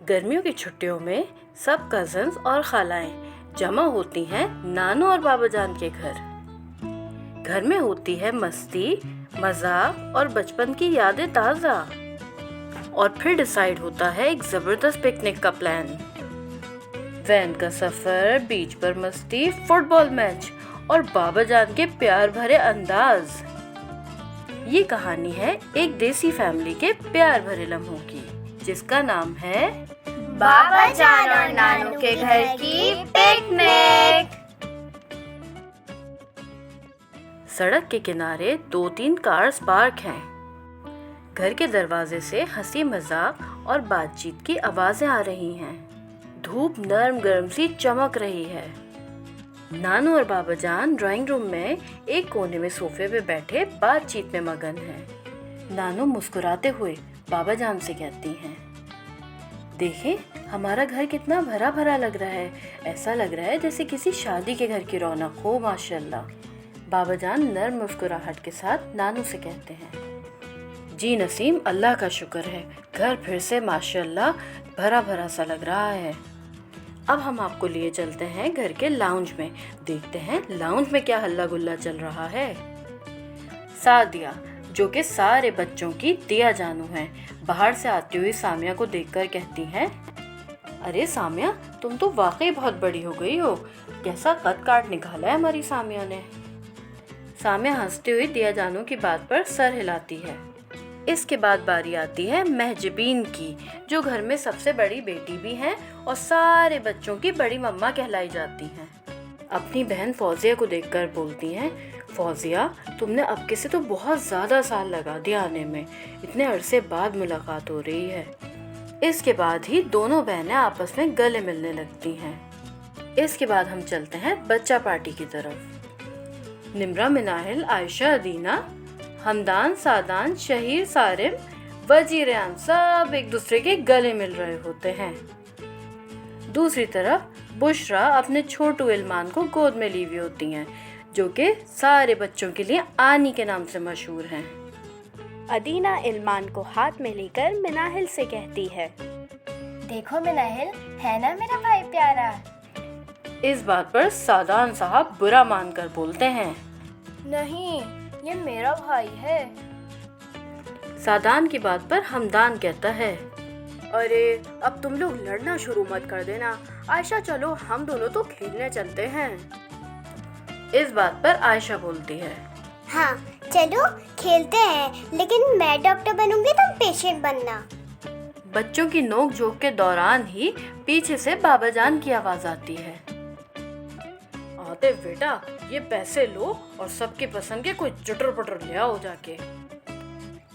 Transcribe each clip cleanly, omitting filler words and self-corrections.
गर्मियों की छुट्टियों में सब कजन्स और खालाएं जमा होती हैं नानू और बाबा जान के घर। घर में होती है मस्ती, मजाक और बचपन की यादें ताज़ा। और फिर डिसाइड होता है एक ज़बरदस्त पिकनिक का प्लान। वैन का सफ़र, बीच पर मस्ती, फुटबॉल मैच और बाबा जान के प्यार भरे अंदाज। ये कहानी है एक देसी फैमिली के प्यार भरे लम्हों की, जिसका नाम है बाबा जान और नानू के घर की पिकनिक। सड़क के किनारे 2-3 कार्स पार्क हैं। घर के दरवाजे से हंसी मजाक और बातचीत की आवाजें आ रही हैं। धूप नरम गरम सी चमक रही है। नानू और बाबा जान ड्राइंग रूम में एक कोने में सोफे पे बैठे बातचीत में मगन हैं। नानू मुस्कुराते हुए बाबा जान से कहती हैं, देखें हमारा घर कितना भरा भरा लग रहा है। ऐसा लग रहा है जैसे किसी शादी के घर की रौनक हो, माशाल्लाह। बाबा जान नर्म मुस्कुराहट के साथ नानू से कहते हैं, जी नसीम, अल्लाह का शुक्र है, घर फिर से माशाल्लाह भरा भरा सा लग रहा है। अब हम आपको लिए चलते हैं घर के लाउंज में। देखते हैं लाउंज में क्या हल्ला गुल्ला चल रहा है। सादिया, जो कि सारे बच्चों की दिया जानू है, बाहर से आती हुई सामिया को देखकर कहती हैं, अरे सामिया, तुम तो वाकई बहुत बड़ी हो गई हो। कैसा कद काट निकाला है हमारी सामिया ने। सामिया हंसते हुए दिया जानू की बात पर सर हिलाती है। इसके बाद बारी आती है महजबीन की, जो घर में सबसे बड़ी बेटी भी हैं और सारे बच्चों की बड़ी मम्मा कहलाई जाती हैं। अपनी बहन फौजिया को देखकर बोलती हैं, फौजिया, तुमने अबके से तो बहुत ज़्यादा साल लगा दिया आने में। इतने अरसे बाद मुलाकात हो रही है। इसके बाद ही दोनों बहनें आपस में गले मिलने लगती हैं। इसके बाद हम चलते हैं बच्चा पार्टी की तरफ। निम्रा, मिनाहिल, आयशा, अदीना, हमदान, सादान, शहीर, सारिम, वजीरान सब एक दूसरे के गले मिल रहे होते हैं। दूसरी तरफ बुशरा अपने छोटू इल्मान को गोद में ली हुई होती हैं, जो कि सारे बच्चों के लिए आनी के नाम से मशहूर हैं। अदीना इल्मान को हाथ में लेकर मिनाहिल से कहती है, देखो मिनाहिल, है ना मेरा भाई प्यारा। इस बात पर सादान साहब बुरा मानकर बोलते हैं, नहीं, ये मेरा भाई है। सादान की बात पर हमदान कहता है, अरे अब तुम लोग लड़ना शुरू मत कर देना। आयशा, चलो हम दोनों तो खेलने चलते हैं। इस बात पर आयशा बोलती है, हाँ चलो खेलते हैं, लेकिन मैं डॉक्टर बनूंगी, तुम पेशेंट बनना। बच्चों की नोक झोंक के दौरान ही पीछे से बाबा जान की आवाज आती है, आतिफ बेटा, ये पैसे लो और सबकी पसंद के कोई चटर पटर ले आओ जाके।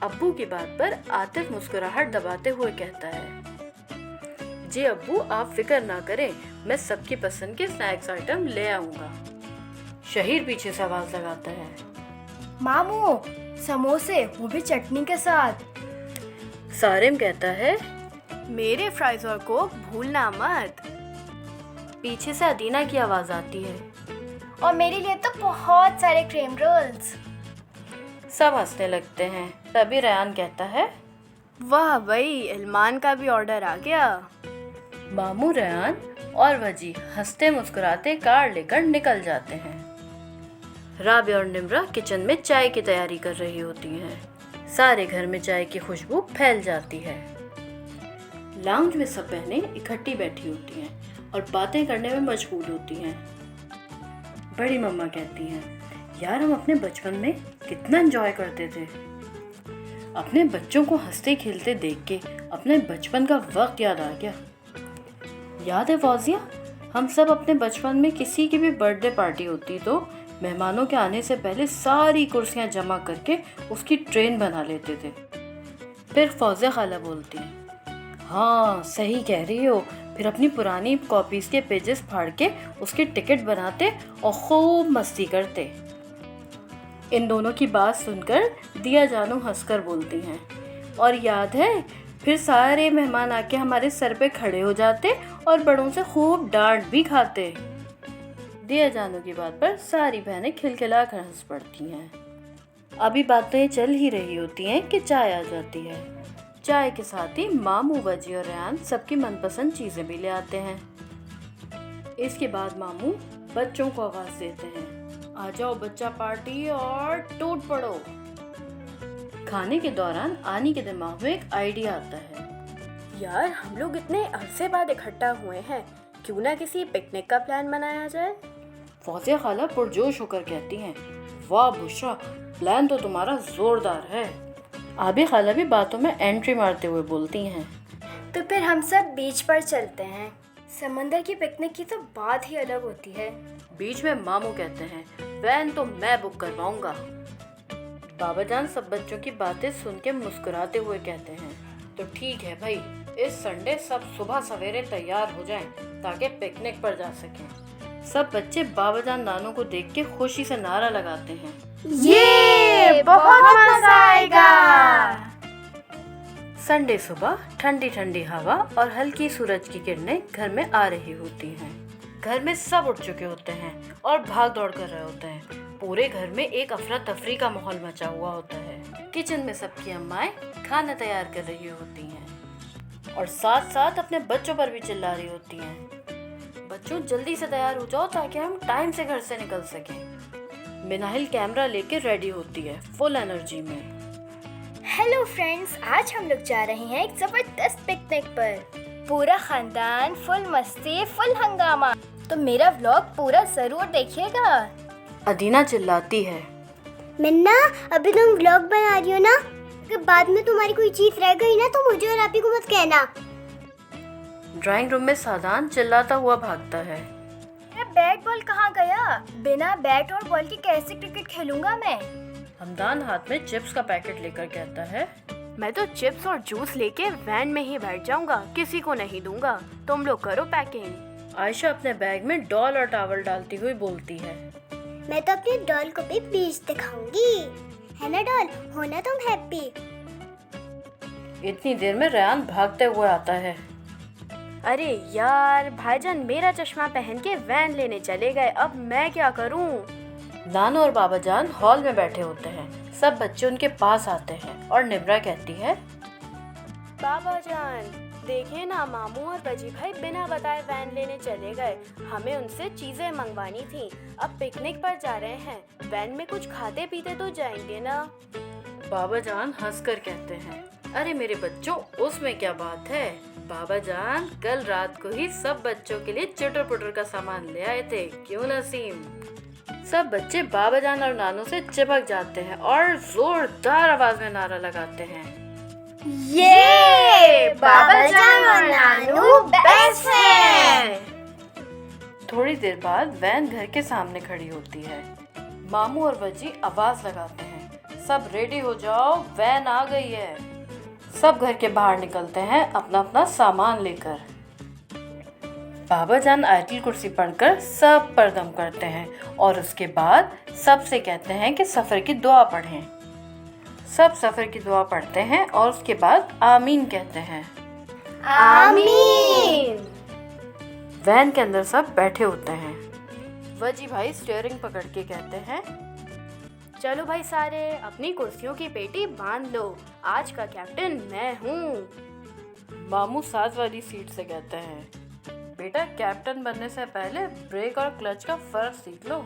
अब्बू की बात पर आतिफ मुस्कुराहट दबाते हुए कहता है, जी अब्बू, आप फिक्र ना करें, मैं सबकी पसंद के स्नैक्स आइटम ले आऊंगा। शहीर पीछे से आवाज लगाता है, मामू, समोसे, वो भी चटनी के साथ। सारिम कहता है, मेरे फ्राइज और कोक भूलना मत। पीछे से अदीना की आवाज आती है, और मेरे लिए तो बहुत सारे क्रीम रोल्स। सब हंसने लगते हैं। तभी रयान कहता है, वाह भाई, इल्मान का भी ऑर्डर आ गया। मामू, रयान और वजी हंसते मुस्कुराते कार लेकर निकल जाते हैं। राबी और निम्रा किचन में चाय की तैयारी कर रही होती हैं। सारे घर में चाय की खुशबू फैल जाती है। लाउंज में सब बहनें इकट्ठी बैठी होती हैं और बातें करने में मशगूल होती हैं। बड़ी मम्मा कहती हैं, यार हम अपने बचपन में कितना एंजॉय करते थे। अपने बच्चों को हंसते खेलते देख के अपने बचपन का वक्त याद आ गया। याद है फौजिया, हम सब अपने बचपन में किसी की भी बर्थडे पार्टी होती तो मेहमानों के आने से पहले सारी कुर्सियां जमा करके उसकी ट्रेन बना लेते थे। फिर फौजिया खाला बोलती है, हाँ सही कह रही हो। फिर अपनी पुरानी कॉपीज के पेजेस फाड़ के उसके टिकट बनाते और खूब मस्ती करते। इन दोनों की बात सुनकर दिया जानू हंसकर बोलती हैं, और याद है, फिर सारे मेहमान आके हमारे सर पे खड़े हो जाते और बड़ों से खूब डांट भी खाते। दिया जानू की बात पर सारी बहनें खिलखिलाकर हंस पड़ती हैं। अभी बातें चल ही रही होती हैं कि चाय आ जाती है। चाय के साथ ही मामू, वजी और रेहान सबकी मनपसंद चीजें भी ले आते हैं। इसके बाद मामू बच्चों को आवाज देते हैं, आ जाओ बच्चा पार्टी और टूट पड़ो। खाने के दौरान आनी के दिमाग में एक आइडिया आता है। यार हम लोग इतने अरसे बाद इकट्ठा हुए हैं, क्यों ना किसी पिकनिक का प्लान बनाया जाए। फौजिया खाला पुरजोश होकर कहती हैं, वाह बुशरा, प्लान तो तुम्हारा जोरदार है। आबी खाला भी बातों में एंट्री मारते हुए बोलती हैं, तो फिर हम सब बीच पर चलते हैं। समंदर की पिकनिक की तो बात ही अलग होती है। बीच में मामू कहते हैं, वैन तो मैं बुक करवाऊंगा। बाबा जान सब बच्चों की बातें सुन के मुस्कुराते हुए कहते हैं, तो ठीक है भाई, इस संडे सब सुबह सवेरे तैयार हो जाएं ताकि पिकनिक पर जा सकें। सब बच्चे बाबा जान नानू को देख के खुशी से नारा लगाते हैं, ये बहुत मजा आएगा। संडे सुबह ठंडी ठंडी हवा और हल्की सूरज की किरणें घर में आ रही होती हैं। घर में सब उठ चुके होते हैं और भाग दौड़ कर रहे होते हैं। पूरे घर में एक अफरा तफरी का माहौल मचा हुआ होता है। किचन में सबकी अम्माएं खाना तैयार कर रही होती हैं और साथ साथ अपने बच्चों पर भी चिल्ला रही होती हैं, बच्चों जल्दी से तैयार हो जाओ ताकि हम टाइम से घर से निकल सकें। मिनाहिल कैमरा लेके रेडी होती है फुल एनर्जी में। हेलो फ्रेंड्स, आज हम लोग जा रहे हैं एक जबरदस्त पिकनिक पर। पूरा खानदान, फुल मस्ती, फुल हंगामा। तो मेरा व्लॉग पूरा जरूर देखिएगा। अदीना चिल्लाती है, मिन्ना अभी तुम व्लॉग बना रही हो ना, अगर बाद में तुम्हारी कोई चीज रह गई ना तो मुझे और आपी को मत कहना। ड्राइंग रूम में सादान चिल्लाता हुआ भागता है, मेरा बैट बॉल कहाँ गया? बिना बैट और बॉल के कैसे क्रिकेट खेलूंगा मैं? हमदान हाथ में चिप्स का पैकेट लेकर कहता है, मैं तो चिप्स और जूस लेके वैन में ही बैठ जाऊंगा, किसी को नहीं दूंगा। तुम लोग करो पैकिंग। आयशा अपने बैग में डॉल और टॉवल डालती हुई बोलती है, मैं तो अपनी डॉल को भी बीच दिखाऊंगी, है ना डॉल, होना तुम हैप्पी। इतनी देर में रेहान भागते हुए आता है, अरे यार, भाईजान मेरा चश्मा पहन के वैन लेने चले गए, अब मैं क्या करूं? नानू और बाबा जान हॉल में बैठे होते हैं। सब बच्चे उनके पास आते हैं और निम्रा कहती है, बाबा जान देखे ना, मामू और बजी भाई बिना बताए वैन लेने चले गए। हमें उनसे चीजें मंगवानी थी, अब पिकनिक पर जा रहे हैं, वैन में कुछ खाते पीते तो जाएंगे ना। बाबा जान हंसकर कहते हैं, अरे मेरे बच्चों, उसमें क्या बात है। बाबा जान कल रात को ही सब बच्चों के लिए चटर पुटर का सामान ले आए थे, क्यों नसीम। सब बच्चे बाबा जान और नानू से चिपक जाते हैं और जोरदार आवाज में नारा लगाते हैं, ये बाबा जान और नानू बेस्ट हैं। थोड़ी देर बाद वैन घर के सामने खड़ी होती है। मामू और बजी आवाज लगाते हैं, सब रेडी हो जाओ, वैन आ गई है। सब घर के बाहर निकलते हैं अपना अपना सामान लेकर। बाबा जान आयतुल कुर्सी पढ़कर सब पर दम करते हैं और उसके बाद सबसे कहते हैं कि सफर की दुआ पढ़ें। सब सफर की दुआ पढ़ते हैं और उसके बाद आमीन कहते हैं। आमीन। वैन के अंदर सब बैठे होते हैं। वजी भाई स्टीयरिंग पकड़ के कहते हैं, चलो भाई सारे अपनी कुर्सियों की पेटी बांध लो, आज का कैप्टन मैं हूँ। मामू साथ वाली सीट से कहते हैं, बेटा कैप्टन बनने से पहले ब्रेक और क्लच का फर्क सीख लो।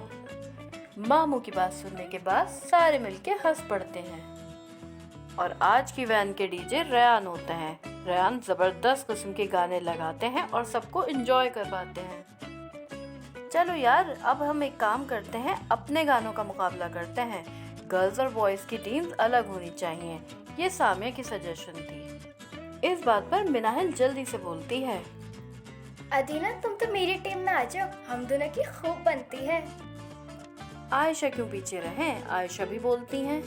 मामू की बात सुनने के बाद सारे मिलके हंस पड़ते हैं और आज की वैन के डीजे रेहान होते हैं। रेहान जबरदस्त किस्म के गाने लगाते हैं और सबको एंजॉय करवाते हैं। चलो यार, अब हम एक काम करते हैं, अपने गानों का मुकाबला करते हैं। गर्ल्स और बॉयज की टीम्स अलग होनी चाहिए, ये सामिया की सजेशन थी। इस बात पर मिनाहिल जल्दी से बोलती है, अदीना तुम तो मेरी टीम में आ जाओ, हम दोनों की खूब बनती है। आयशा क्यों पीछे रहें, आयशा भी बोलती हैं,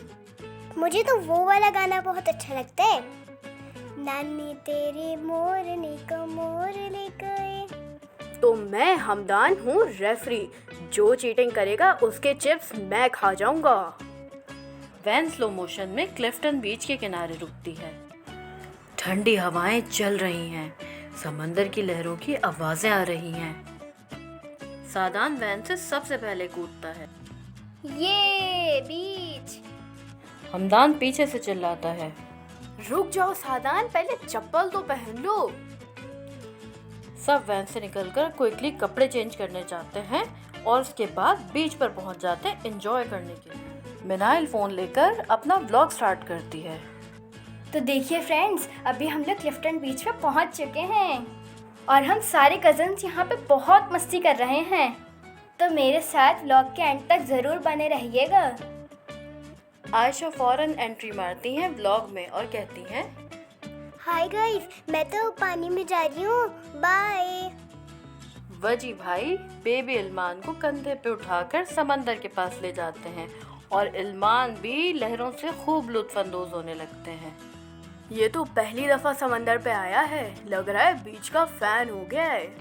मुझे तो वो वाला गाना बहुत अच्छा लगता है, नानी तेरे मोरने को मोर ले गए। तो मैं हमदान हूँ रेफरी, जो चीटिंग करेगा उसके चिप्स मैं खा जाऊंगा। वैन स्लो मोशन में क्लिफ्टन बीच के किनारे रुकती है। ठंडी हवाएं चल रही हैं, समंदर की लहरों की आवाजें आ रही हैं। सादान वैन से सबसे पहले कूदता है। ये बीच। हमदान पीछे से चिल्लाता है, रुक जाओ सादान, पहले चप्पल तो पहन लो। सब वैन से निकलकर क्विकली कपड़े चेंज करने जाते हैं और उसके बाद बीच पर पहुंच जाते हैं एंजॉय करने के लिए। मिनाइल फ़ोन लेकर अपना व्लॉग स्टार्ट करती है। तो देखिए फ्रेंड्स, अभी हम लोग क्लिफ्टन बीच पे पहुंच चुके हैं और हम सारे कज़न्स यहाँ पे बहुत मस्ती कर रहे हैं। तो मेरे साथ व्लॉग के एंड तक ज़रूर बने रहिएगा। आयशा फौरन एंट्री मारती हैं व्लॉग में और कहती हैं, हाय गाइस, मैं तो पानी में जा रही हूँ, बाय। वजी भाई बेबी इल्मान को कंधे पे उठाकर समंदर के पास ले जाते हैं और इल्मान भी लहरों से खूब लुत्फानंदोज होने लगते हैं। ये तो पहली दफा समंदर पे आया है, लग रहा है बीच का फैन हो गया है।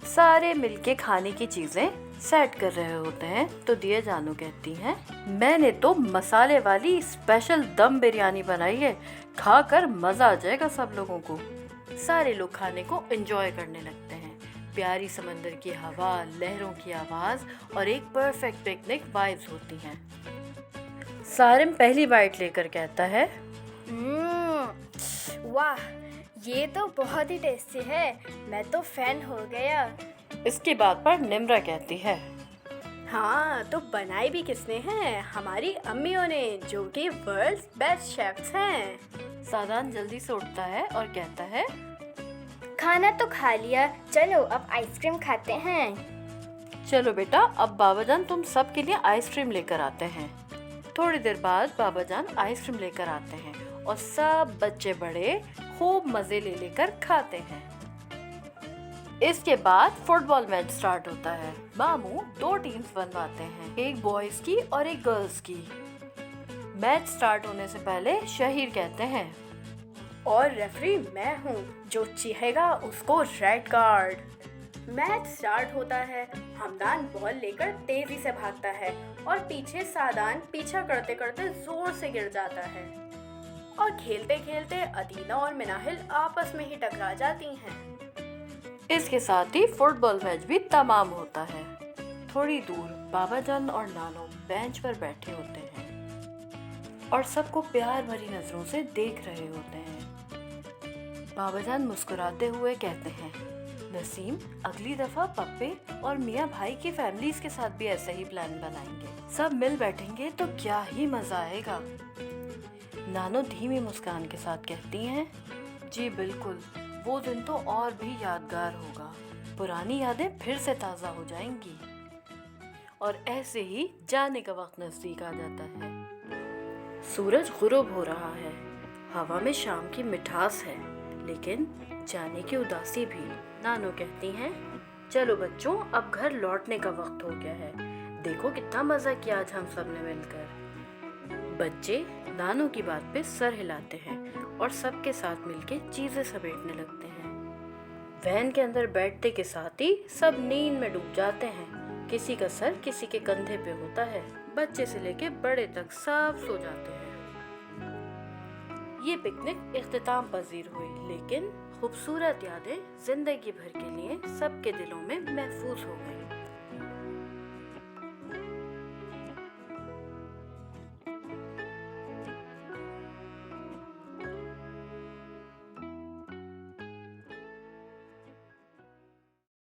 सारे मिलके खाने की चीजें सेट कर रहे होते हैं तो दिया जानू कहती हैं, मैंने तो मसाले वाली स्पेशल दम बिरयानी बनाई है, खाकर मजा आ जाएगा सब लोगों को। सारे लोग खाने को एंजॉय करने लगते हैं। प्यारी समंदर की हवा, लहरों की आवाज और एक परफेक्ट पिकनिक वाइब्स होती हैं। सारिम पहली बाइट लेकर कहता है, वाह, ये तो बहुत ही टेस्टी है, मैं तो फैन हो गया। इसकी बात पर निम्रा कहती है, हाँ, तो बनाई भी किसने है? हमारी अम्मियों ने, जो कि वर्ल्ड बेस्ट शेफ्स हैं। सादान जल्दी से उठता है और कहता है, खाना तो खा लिया, चलो अब आइसक्रीम खाते हैं। चलो बेटा, अब बाबाजान तुम सब के लिए आइसक्रीम लेकर आते हैं। थोड़ी देर बाद बाबाजान आइसक्रीम लेकर आते हैं और सब बच्चे बड़े खूब मजे ले लेकर खाते हैं। इसके बाद फुटबॉल मैच स्टार्ट होता है। मामू 2 टीम्स बनवाते हैं, एक बॉयज की और एक गर्ल्स की। मैच स्टार्ट होने से पहले शहीर कहते हैं, और रेफरी मैं हूँ, जो चीखेगा उसको रेड कार्ड। मैच स्टार्ट होता है। हमदान बॉल लेकर तेजी से भागता है और पीछे सादान पीछा करते करते जोर से गिर जाता है और खेलते खेलते अदीना और मिनाहिल आपस में ही टकरा जाती हैं। इसके साथ ही फुटबॉल मैच भी तमाम होता है। थोड़ी दूर बाबाजान और नानो बेंच पर बैठे होते हैं और सबको प्यार भरी नजरों से देख रहे होते हैं। बाबाजान मुस्कुराते हुए कहते हैं, नसीम, अगली दफा पप्पे और मियाँ भाई की फैमिलीज के साथ भी ऐसा ही प्लान बनाएंगे। सब मिल बैठेंगे तो क्या ही मजा आएगा। नानो धीमी मुस्कान के साथ कहती हैं, जी बिल्कुल, वो दिन तो और भी यादगार होगा। पुरानी यादें फिर से ताज़ा हो जाएंगी। और ऐसे ही जाने का वक्त नजदीक आ जाता है। सूरज गुरूब हो रहा है, हवा में शाम की मिठास है, लेकिन जाने की उदासी भी। नानो कहती हैं, चलो बच्चों, अब घर लौटने का वक्त हो गया है। देखो कितना मजा किया आज हम सब ने मिलकर। बच्चे नानो की बात पे सर हिलाते हैं और सबके साथ मिलके चीजें समेटने लगते हैं। वैन के अंदर बैठते के साथ ही सब नींद में डूब जाते हैं। किसी का सर किसी के कंधे पे होता है। बच्चे से लेके बड़े तक सब सो जाते हैं। ये पिकनिक इख्तिताम पजीर हुई, लेकिन खूबसूरत यादें जिंदगी भर के लिए सबके दिलों में महफूज हो गई।